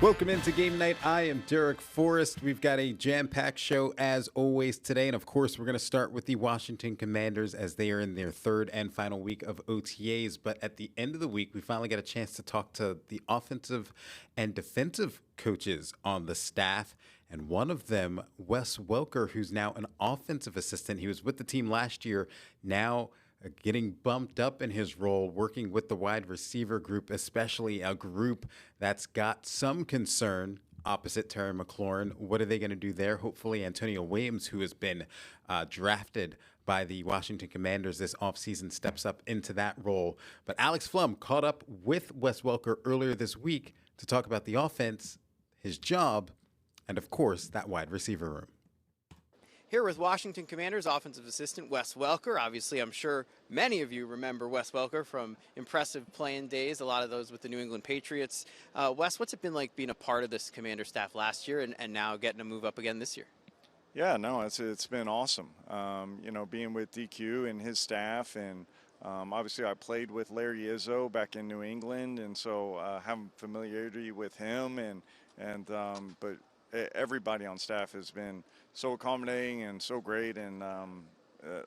Welcome into Game Night. I am Derek Forrest. We've got a jam-packed show as always today. And of course, we're going to start with the Washington Commanders as they are in their third and final week of OTAs. But at the end of the week, we finally got a chance to talk to the offensive and defensive coaches on the staff. And one of them, Wes Welker, who's now an offensive assistant. He was with the team last year, now getting bumped up in his role, working with the wide receiver group, especially a group that's got some concern opposite Terry McLaurin. What are they going to do there? Hopefully Antonio Williams, who has been drafted by the Washington Commanders this offseason, steps up into that role. But Alex Flum caught up with Wes Welker earlier this week to talk about the offense, his job, and of course, that wide receiver room. Here with Washington Commanders offensive assistant Wes Welker. Obviously, I'm sure many of you remember Wes Welker from impressive playing days, a lot of those with the New England Patriots. Wes, what's it been like being a part of this Commander staff last year and now getting to move up again this year? Yeah, no, it's been awesome. Being with DQ and his staff, and obviously I played with Larry Izzo back in New England, and so having familiarity with him, but everybody on staff has been so accommodating and so great, and a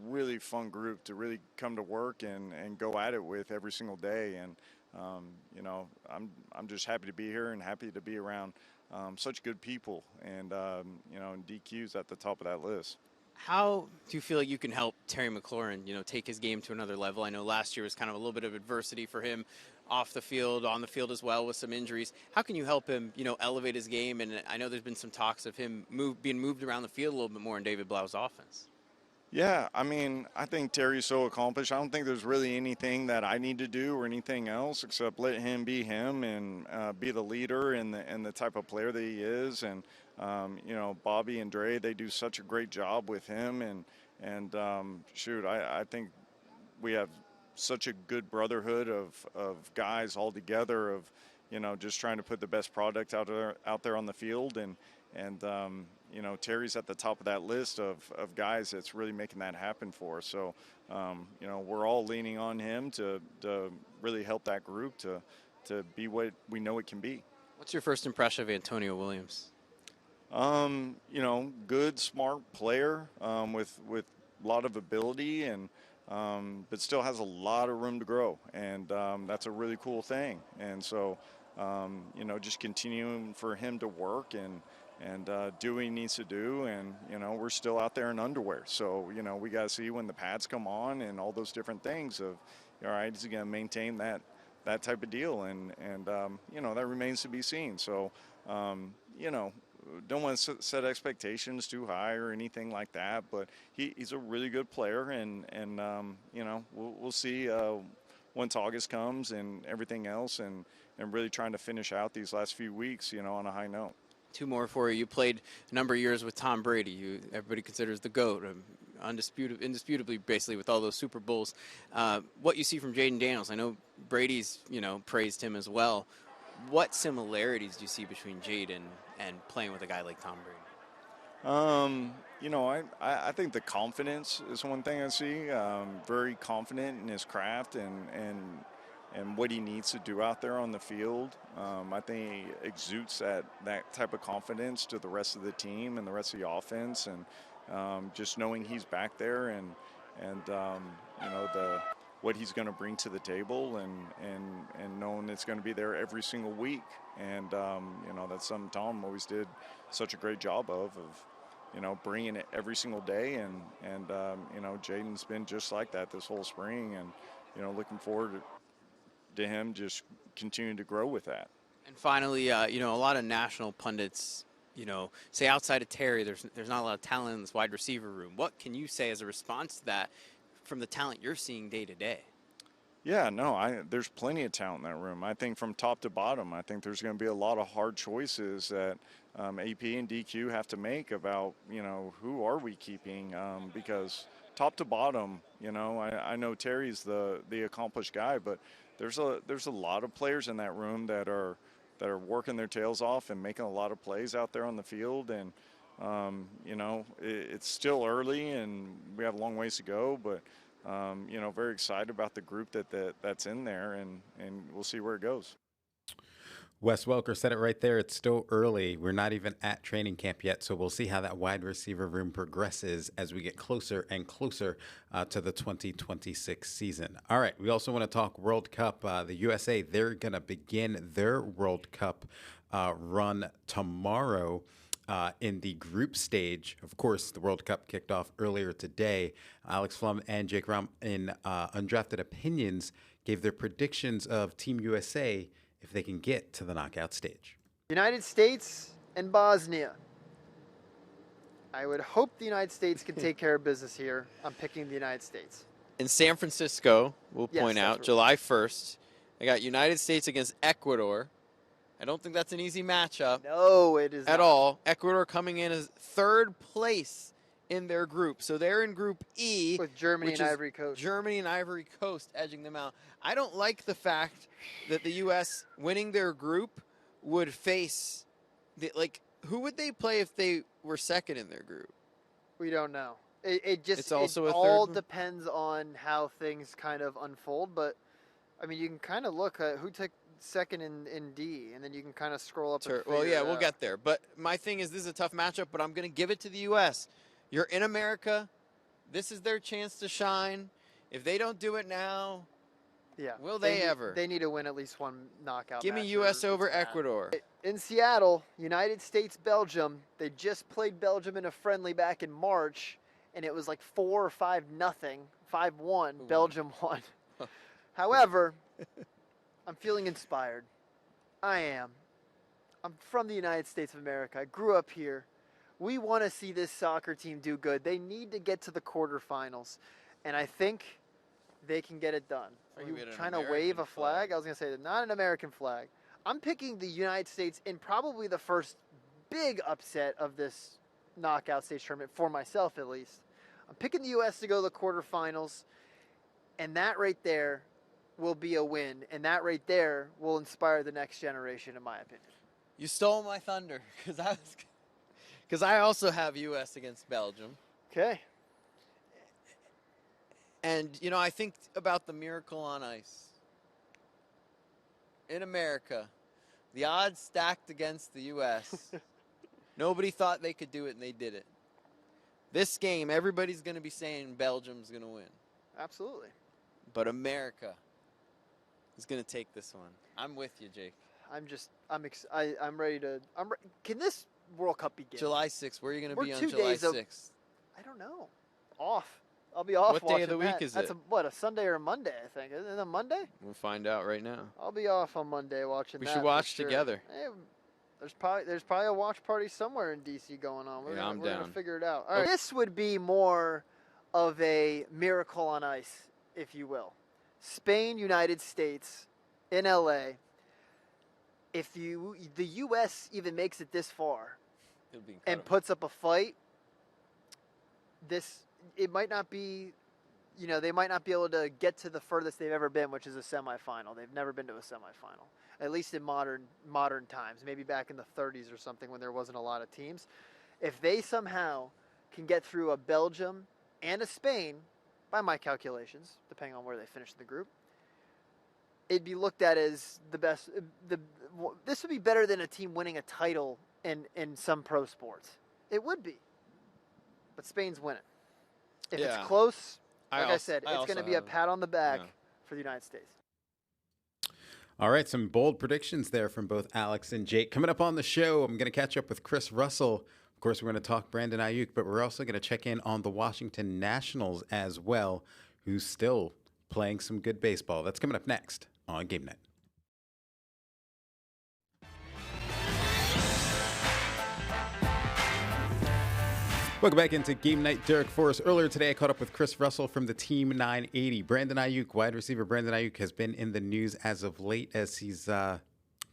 really fun group to really come to work and go at it with every single day. And I'm just happy to be here and happy to be around such good people, and DQ's at the top of that list. How do you feel like you can help Terry McLaurin, take his game to another level? I know last year was kind of a little bit of adversity for him off the field, on the field as well with some injuries. How can you help him, elevate his game? And I know there's been some talks of him being moved around the field a little bit more in David Blau's offense. Yeah, I think Terry's so accomplished. I don't think there's really anything that I need to do or anything else except let him be him and be the leader and the type of player that he is. And Bobby and Dre, they do such a great job with him. I think we have such a good brotherhood of guys all together, of just trying to put the best product out there on the field, and Terry's at the top of that list of guys that's really making that happen for us. So we're all leaning on him to really help that group to be what we know it can be. What's your first impression of Antonio Williams? Good, smart player with a lot of ability, and but still has a lot of room to grow, and that's a really cool thing. And so just continuing for him to work and do what he needs to do. And we're still out there in underwear, so we got to see when the pads come on and all those different things of, all right, is he going to maintain that type of deal? And that remains to be seen. So don't want to set expectations too high or anything like that, but he's a really good player, and we'll see once August comes and everything else, and really trying to finish out these last few weeks on a high note. Two more for you. You played a number of years with Tom Brady, everybody considers the GOAT, indisputably, basically, with all those Super Bowls. What you see from Jaden Daniels, I know Brady's praised him as well. What similarities do you see between Jaden and playing with a guy like Tom Brady? I think the confidence is one thing I see. Very confident in his craft and what he needs to do out there on the field. I think he exudes that type of confidence to the rest of the team and the rest of the offense, and just knowing he's back there and what he's going to bring to the table, and knowing it's going to be there every single week. And that's something Tom always did such a great job of bringing it every single day. And Jaden's been just like that this whole spring, and looking forward to him just continuing to grow with that. And finally, a lot of national pundits, say outside of Terry, there's not a lot of talent in this wide receiver room. What can you say as a response to that from the talent you're seeing day to day? Yeah, no, there's plenty of talent in that room. I think from top to bottom, I think there's going to be a lot of hard choices that AP and DQ have to make about, who are we keeping? Because top to bottom, I know Terry's the accomplished guy, but there's a lot of players in that room that are working their tails off and making a lot of plays out there on the field. And it's still early and we have a long ways to go, but very excited about the group that's in there, and we'll see where it goes. Wes Welker said it right there. It's still early. We're not even at training camp yet, so we'll see how that wide receiver room progresses as we get closer and closer to the 2026 season. All right, we also want to talk World Cup. The USA, they're going to begin their World Cup run tomorrow. In the group stage. Of course, the World Cup kicked off earlier today. Alex Flum and Jake Rom in Undrafted Opinions gave their predictions of Team USA if they can get to the knockout stage. United States and Bosnia. I would hope the United States can take care of business here. I'm picking the United States. In San Francisco, we'll point out, July 1st, I got United States against Ecuador. I don't think that's an easy matchup. No, it is at not. all. Ecuador coming in as third place in their group. So they're in Group E. With Germany and Ivory Coast. Germany and Ivory Coast edging them out. I don't like the fact that the U.S. winning their group would face, who would they play if they were second in their group? We don't know. It all depends on how things kind of unfold. But, I mean, you can kind of look at who took second in D, and then you can kind of scroll up. Sure. Well, yeah, we'll get there. But my thing is, this is a tough matchup, but I'm going to give it to the U.S. You're in America. This is their chance to shine. If they don't do it now, will they ever? They need to win at least one knockout. Give me U.S. over Ecuador. In Seattle, United States, Belgium. They just played Belgium in a friendly back in March, and it was like 4 or 5-0, 5-1. Belgium won. However, I'm feeling inspired. I am. I'm from the United States of America. I grew up here. We want to see this soccer team do good. They need to get to the quarterfinals, and I think they can get it done. Are you trying to wave a flag? I was going to say, not an American flag. I'm picking the United States in probably the first big upset of this knockout stage tournament, for myself at least. I'm picking the U.S. to go to the quarterfinals, and that right there will be a win, and that right there will inspire the next generation, in my opinion. You stole my thunder, because I also have U.S. against Belgium. Okay. And, I think about the miracle on ice. In America, the odds stacked against the U.S. Nobody thought they could do it, and they did it. This game, everybody's going to be saying Belgium's going to win. Absolutely. But America is going to take this one. I'm with you, Jake. I'm ready to. Can this World Cup begin? July 6th. Where are you going to be on 2 July days 6th? I don't know. Off. I'll be off. What day of the week is it? That's a Sunday or a Monday, I think. Isn't it a Monday? We'll find out right now. I'll be off on Monday watching that. We should watch together. Hey, there's probably a watch party somewhere in DC going on. We're gonna figure it out. All right. This would be more of a miracle on ice, if you will. Spain, United States, in LA. If the U.S. even makes it this far and puts up a fight, it might not be, they might not be able to get to the furthest they've ever been, which is a semifinal. They've never been to a semifinal, at least in modern times, maybe back in the 30s or something when there wasn't a lot of teams. If they somehow can get through a Belgium and a Spain, by my calculations, depending on where they finish the group, it'd be looked at as the best. This would be better than a team winning a title in some pro sports. It would be. But Spain's winning. If it's close, I said, it's going to be a pat on the back for the United States. All right, some bold predictions there from both Alex and Jake. Coming up on the show, I'm going to catch up with Chris Russell. Of course, we're going to talk Brandon Ayuk, but we're also going to check in on the Washington Nationals as well, who's still playing some good baseball. That's coming up next on Game Night. Welcome back into Game Night. Derek Forrest. Earlier today, I caught up with Chris Russell from the Team 980. Brandon Ayuk, wide receiver Brandon Ayuk, has been in the news as of late as he's been a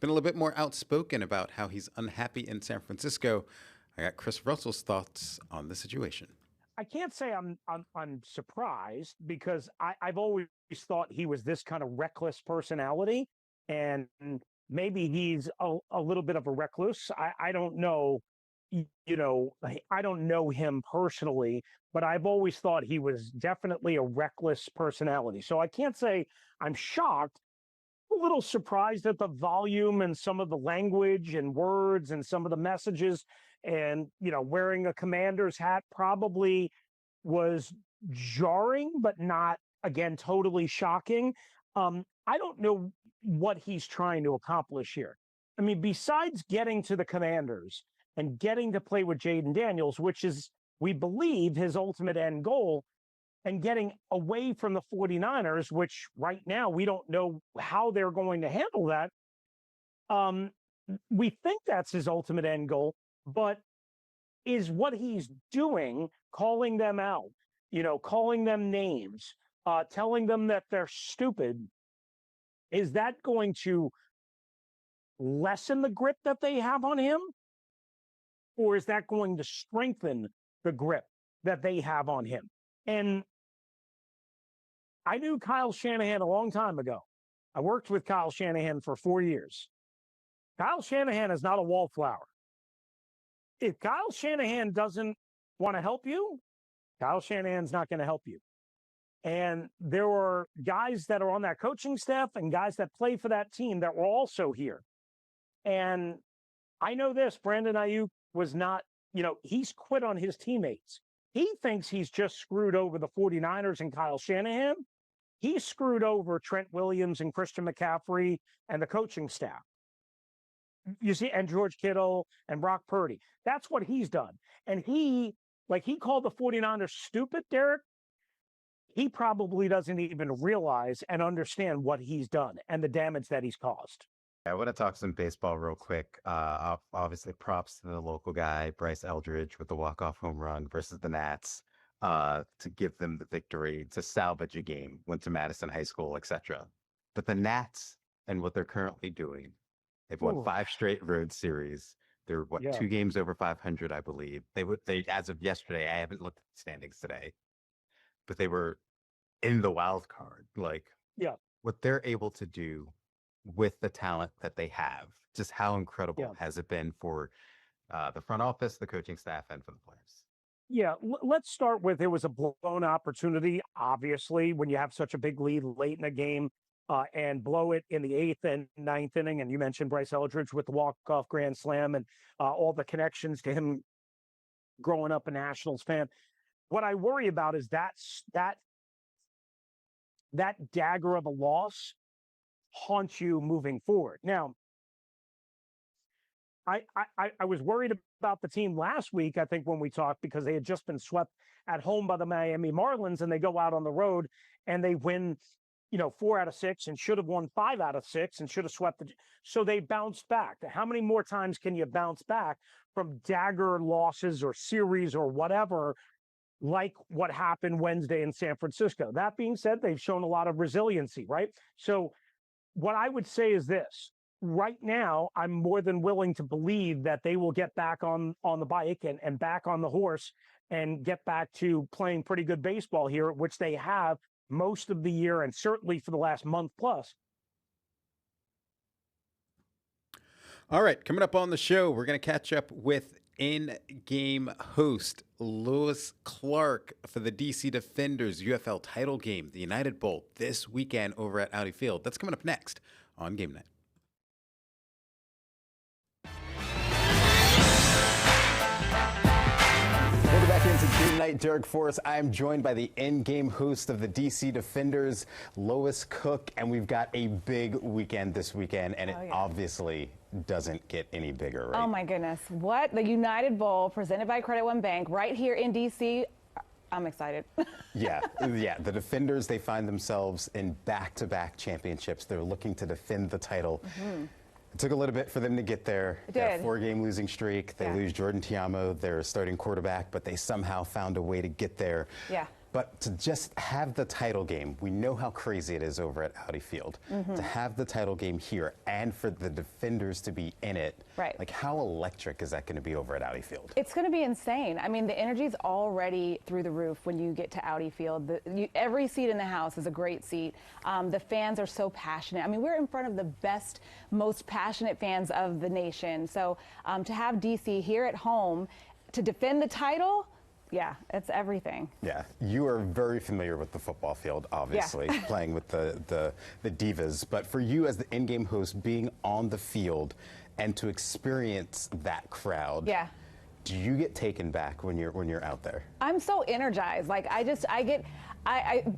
little bit more outspoken about how he's unhappy in San Francisco. I got Chris Russell's thoughts on the situation. I can't say I'm surprised because I've always thought he was this kind of reckless personality, and maybe he's a little bit of a recluse. I don't know. I don't know him personally, but I've always thought he was definitely a reckless personality. So I can't say I'm shocked, little surprised at the volume and some of the language and words and some of the messages. And, wearing a Commander's hat probably was jarring, but not, again, totally shocking. I don't know what he's trying to accomplish here. I mean, besides getting to the Commanders and getting to play with Jaden Daniels, which is, we believe, his ultimate end goal, and getting away from the 49ers, which right now we don't know how they're going to handle that. We think that's his ultimate end goal, but is what he's doing, calling them out, calling them names, telling them that they're stupid, is that going to lessen the grip that they have on him? Or is that going to strengthen the grip that they have on him? And I knew Kyle Shanahan a long time ago. I worked with Kyle Shanahan for 4 years. Kyle Shanahan is not a wallflower. If Kyle Shanahan doesn't want to help you, Kyle Shanahan's not going to help you. And there were guys that are on that coaching staff and guys that play for that team that were also here. And I know this, Brandon Ayuk was not, he's quit on his teammates. He thinks he's just screwed over the 49ers and Kyle Shanahan. He screwed over Trent Williams and Christian McCaffrey and the coaching staff. You see, and George Kittle and Brock Purdy. That's what he's done. And he called the 49ers stupid, Derek. He probably doesn't even realize and understand what he's done and the damage that he's caused. I want to talk some baseball real quick. Obviously, props to the local guy, Bryce Eldridge, with the walk-off home run versus the Nats to give them the victory, to salvage a game, went to Madison High School, etc. But the Nats and what they're currently doing, they've won 5 straight road series. They're 2 games over 500, I believe. They as of yesterday, I haven't looked at the standings today, but they were in the wild card. What they're able to do with the talent that they have, just how incredible has it been for the front office, the coaching staff, and for the players? Yeah, let's start with, it was a blown opportunity, obviously, when you have such a big lead late in a game and blow it in the 8th and 9th inning. And you mentioned Bryce Eldridge with the walk-off grand slam and all the connections to him growing up a Nationals fan. What I worry about is that dagger of a loss haunts you moving forward. Now, I was worried about the team last week, I think, when we talked, because they had just been swept at home by the Miami Marlins, and they go out on the road and they win, 4 out of 6 and should have won 5 out of 6 and should have swept so they bounced back. How many more times can you bounce back from dagger losses or series or whatever, like what happened Wednesday in San Francisco? That being said, they've shown a lot of resiliency, right? So what I would say is this. Right now, I'm more than willing to believe that they will get back on the bike and back on the horse and get back to playing pretty good baseball here, which they have most of the year and certainly for the last month plus. All right, coming up on the show, we're going to catch up with in-game host Lewis Clark for the DC Defenders UFL title game, the United Bowl, this weekend over at Audi Field. That's coming up next on Game Night. Welcome back into Game Night. Derek Forrest. I'm joined by the in-game host of the DC Defenders, Lois Cook, and we've got a big weekend this weekend, and it obviously doesn't get any bigger, right? Oh my goodness. What? The United Bowl presented by Credit One Bank right here in DC. I'm excited. Yeah. The Defenders, they find themselves in back-to-back championships. They're looking to defend the title. Mm-hmm. It took a little bit for them to get there. It did. They had a 4-game losing streak. They lose Jordan Tiamo, their starting quarterback, but they somehow found a way to get there. Yeah. But to just have the title game, we know how crazy it is over at Audi Field. Mm-hmm. To have the title game here and for the Defenders to be in it, right? Like, how electric is that going to be over at Audi Field? It's going to be insane. I mean, the energy's already through the roof when you get to Audi Field. Every seat in the house is a great seat. The fans are so passionate. I mean, we're in front of the best, most passionate fans of the nation. So to have DC here at home to defend the title, yeah, it's everything. Yeah, you are very familiar with the football field, obviously, playing with the Divas. But for you as the in-game host, being on the field and to experience that crowd, yeah. do you get taken back when you're out there? I'm so energized. Like I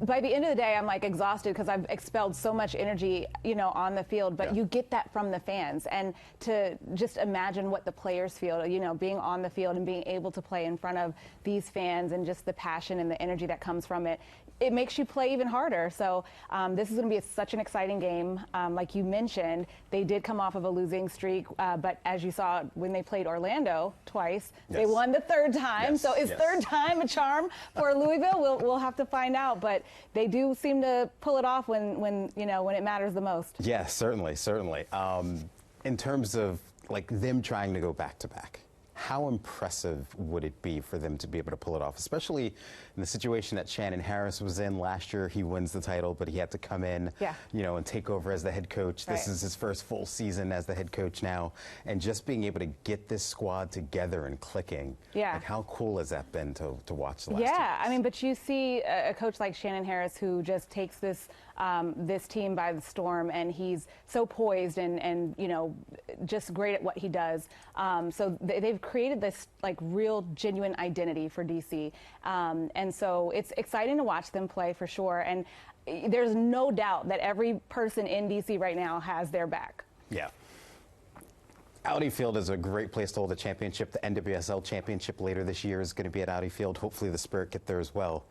by the end of the day, I'm like exhausted because I've expelled so much energy, you know, on the field. But you get that from the fans, and to just imagine what the players feel, you know, being on the field and being able to play in front of these fans and just the passion and the energy that comes from it. It makes you play even harder. So this is going to be such an exciting game. Like you mentioned, they did come off of a losing streak, but as you saw when they played Orlando twice, they won the third time. So is third time a charm for Louisville? We'll have to find out. But they do seem to pull it off when you know, when it matters the most. Yeah, certainly. In terms of like them trying to go back to back, how impressive would it be for them to be able to pull it off, especially in the situation that Shannon Harris was in last year? He wins the title, but he had to come in, you know, and take over as the head coach. This is his first full season as the head coach now, and just being able to get this squad together and clicking. Like, how cool has that been to watch the last 2 years? I mean, but you see a coach like Shannon Harris who just takes this this team by the storm, and he's so poised and you know, just great at what he does. So they've created this like real genuine identity for DC, and so it's exciting to watch them play for sure. And there's no doubt that every person in DC right now has their back. Yeah. Audi Field is a great place to hold a championship. The NWSL championship later this year is going to be at Audi Field. Hopefully the Spirit get there as well.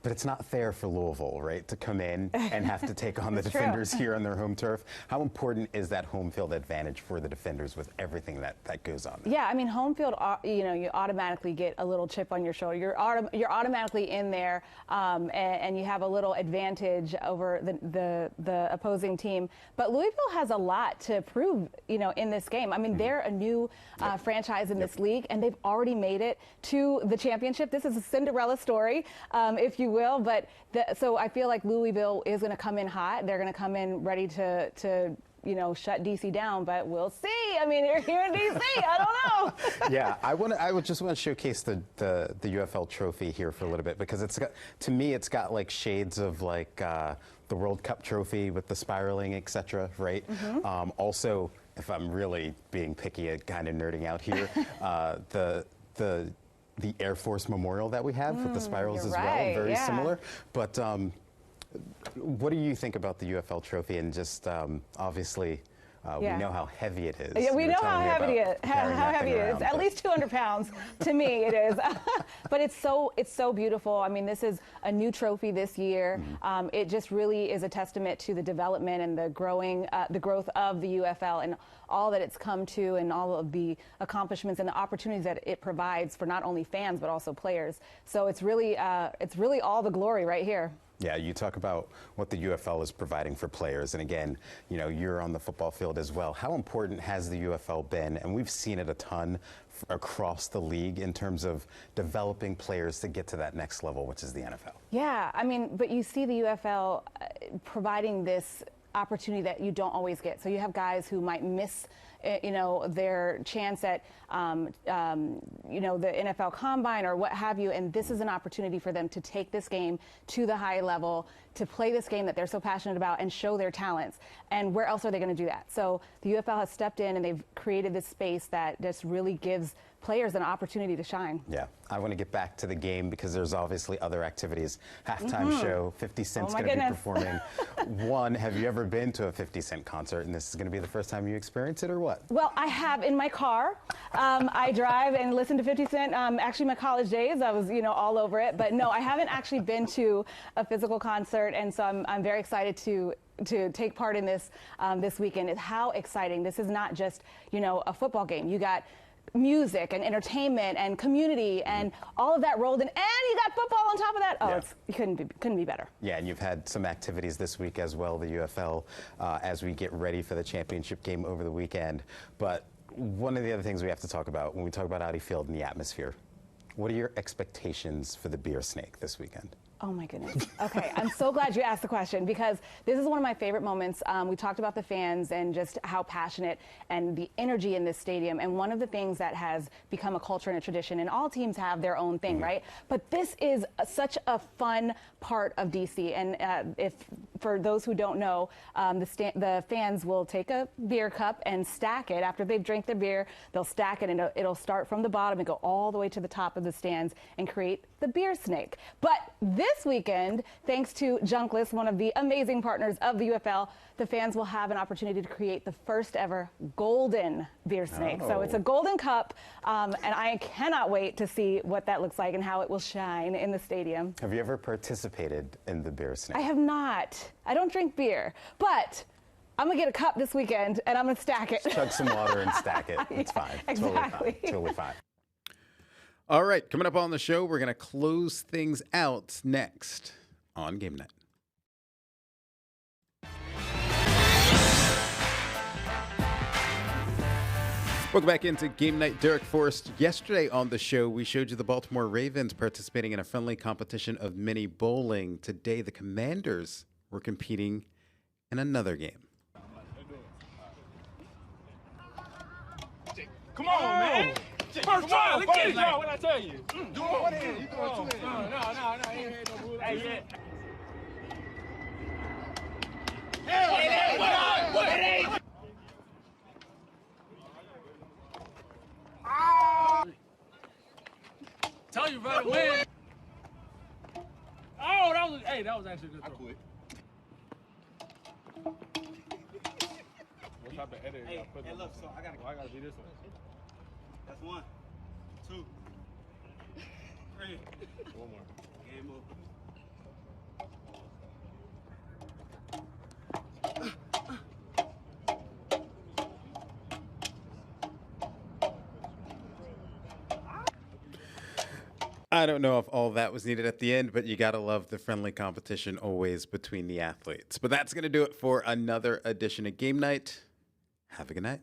But it's not fair for Louisville, right, to come in and have to take on the Defenders here on their home turf. How important is that home field advantage for the Defenders with everything that goes on there? Yeah, I mean, home field, you know, you automatically get a little chip on your shoulder. You're automatically in there, and you have a little advantage over the opposing team. But Louisville has a lot to prove, you know, in this game. I mean, they're a new franchise in this league, and they've already made it to the championship. This is a Cinderella story, if you will, but so I feel like Louisville is going to come in hot. They're going to come in ready to you know, shut DC down, but we'll see. I mean, they're here in DC. I don't know. Yeah, I would just want to showcase the UFL trophy here for a little bit, because it's got, to me, it's got like shades of like the World Cup trophy with the spiraling, etc. Right? Also, if I'm really being picky and kind of nerding out here, the Air Force Memorial that we have with the spirals as well, very similar. But what do you think about the UFL trophy? And just obviously, we know how heavy it is. Yeah, we know how heavy it is. How heavy it is. At least 200 pounds. To me, it is. But it's so beautiful. I mean, this is a new trophy this year. It just really is a testament to the development and the growth of the UFL and all that it's come to, and all of the accomplishments and the opportunities that it provides for not only fans but also players. So it's really all the glory right here. Yeah, you talk about what the UFL is providing for players, and again, you know, you're on the football field as well. How important has the UFL been? And we've seen it a ton across the league in terms of developing players to get to that next level, which is the NFL. Yeah, I mean, but you see the UFL providing this opportunity that you don't always get. So you have guys who might miss, you know, their chance at, you know, the NFL Combine or what have you, and this is an opportunity for them to take this game to the high level, to play this game that they're so passionate about and show their talents. And where else are they going to do that? So the UFL has stepped in and they've created this space that just really gives players an opportunity to shine. Yeah, I want to get back to the game because there's obviously other activities. Halftime show, 50 Cent's going to be performing. One, have you ever been to a 50 Cent concert, and this is going to be the first time you experience it, or what? Well, I have in my car. I drive and listen to 50 Cent. Actually, my college days, I was, you know, all over it. But no, I haven't actually been to a physical concert, and so I'm very excited to take part in this this weekend. How exciting! This is not just, you know, a football game. You got music and entertainment and community and all of that rolled in, and you got football on top of that. Oh, it couldn't be better. Yeah, and you've had some activities this week as well, the UFL, as we get ready for the championship game over the weekend. But one of the other things we have to talk about when we talk about Audi Field and the atmosphere, what are your expectations for the Beer Snake this weekend? Oh my goodness. Okay, I'm so glad you asked the question because this is one of my favorite moments. We talked about the fans and just how passionate and the energy in this stadium. And one of the things that has become a culture and a tradition, and all teams have their own thing, right? But this is such a fun part of DC. And if for those who don't know, the fans will take a beer cup and stack it. After they've drank their beer, they'll stack it, and it'll start from the bottom and go all the way to the top of the stands and create the beer snake. But this weekend, thanks to Junkless, one of the amazing partners of the UFL, the fans will have an opportunity to create the first ever golden beer snake. So it's a golden cup, and I cannot wait to see what that looks like and how it will shine in the stadium. Have you ever participated in the beer snake? I have not. I don't drink beer, but I'm going to get a cup this weekend, and I'm going to stack it. Just chug some water and stack it. It's Yeah, fine. exactly. Totally fine. All right, coming up on the show, we're going to close things out next on Game Night. Welcome back into Game Night. Derek Forrest. Yesterday on the show, we showed you the Baltimore Ravens participating in a friendly competition of mini bowling. Today, the Commanders were competing in another game. Come on, man. First try, let's get it, y'all. What I tell you? Do one hand. You doing two hands. No. Ain't no rule. Hey, yeah. Hey, what? It ain't. Tell you right away. Oh, that was actually a good throw. I quit. What type of edit? Hey, look, so I gotta do this one. That's 1, 2, 3. One more. Game over. I don't know if all that was needed at the end, but you got to love the friendly competition always between the athletes. But that's going to do it for another edition of Game Night. Have a good night.